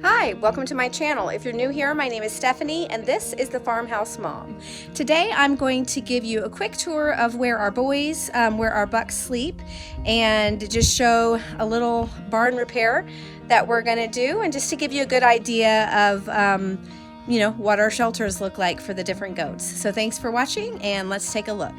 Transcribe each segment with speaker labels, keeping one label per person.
Speaker 1: Hi, welcome to my channel. If you're new here, my name is Stephanie and this is the Farmhouse Mom. Today I'm going to give you a quick tour of where our boys, where our bucks sleep, and just show a little barn repair that we're going to do, and just to give you a good idea of what our shelters look like for the different goats. So thanks for watching and let's take a look.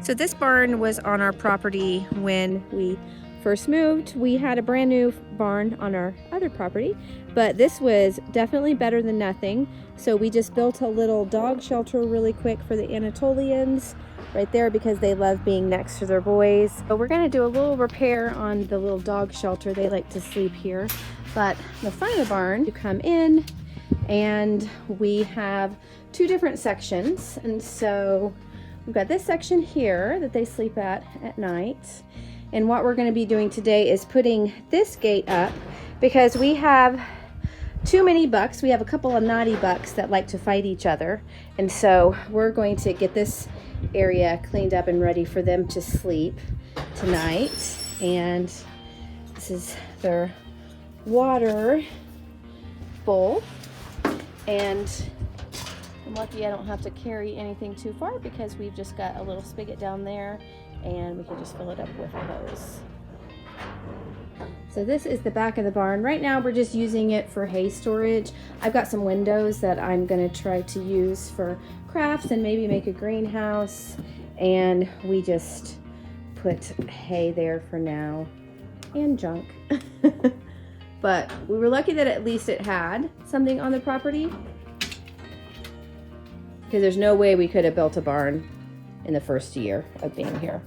Speaker 1: So this barn was on our property when we first moved. We had a brand new barn on our other property, but this was definitely better than nothing. So we just built a little dog shelter really quick for the Anatolians right there because they love being next to their boys. So we're gonna do a little repair on the little dog shelter. They like to sleep here. But the front of the barn, you come in and we have two different sections. And so we've got this section here that they sleep at night. And what we're going to be doing today is putting this gate up because we have too many bucks. We have a couple of naughty bucks that like to fight each other. And so we're going to get this area cleaned up and ready for them to sleep tonight. And this is their water bowl. And I'm lucky I don't have to carry anything too far because we've just got a little spigot down there and we can just fill it up with a hose. So this is the back of the barn. Right now we're just using it for hay storage. I've got some windows that I'm gonna try to use for crafts and maybe make a greenhouse, and we just put hay there for now and junk. But we were lucky that at least it had something on the property, because there's no way we could have built a barn in the first year of being here.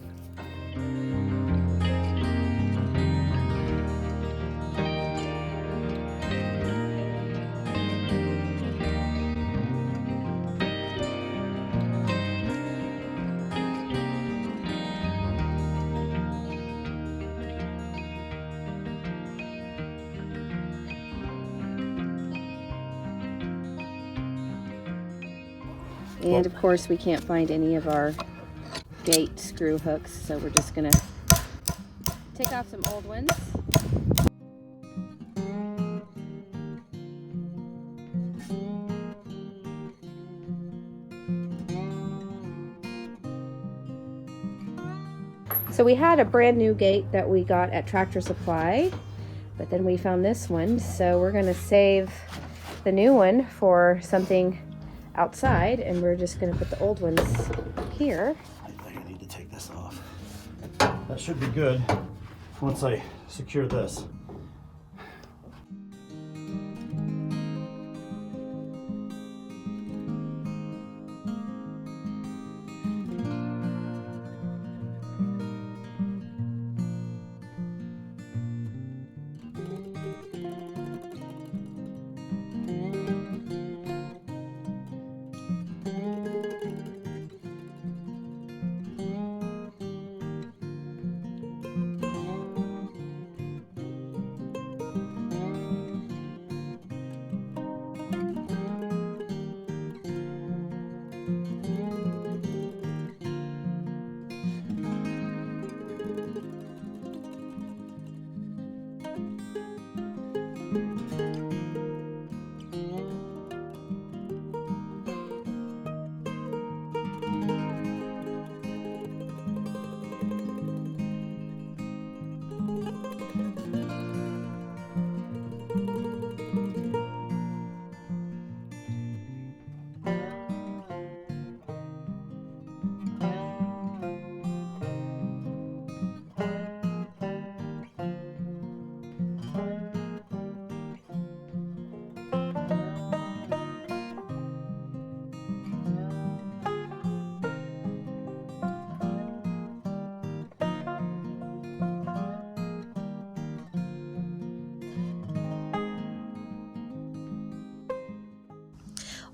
Speaker 1: And of course we can't find any of our gate screw hooks, so we're just gonna take off some old ones. So we had a brand new gate that we got at Tractor Supply, but then we found this one, so we're gonna save the new one for something outside, and we're just going to put the old ones here.
Speaker 2: I think I need to take this off. That should be good once I secure this.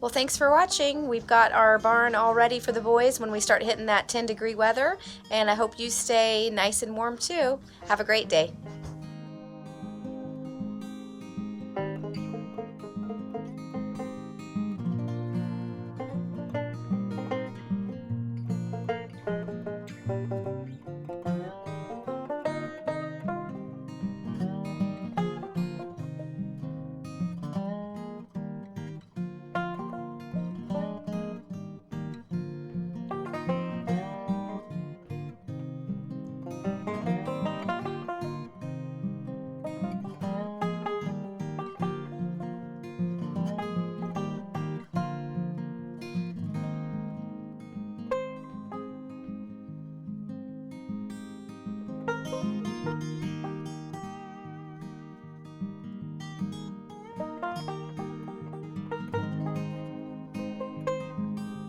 Speaker 1: Well, thanks for watching. We've got our barn all ready for the boys when we start hitting that 10-degree weather, and I hope you stay nice and warm too. Have a great day.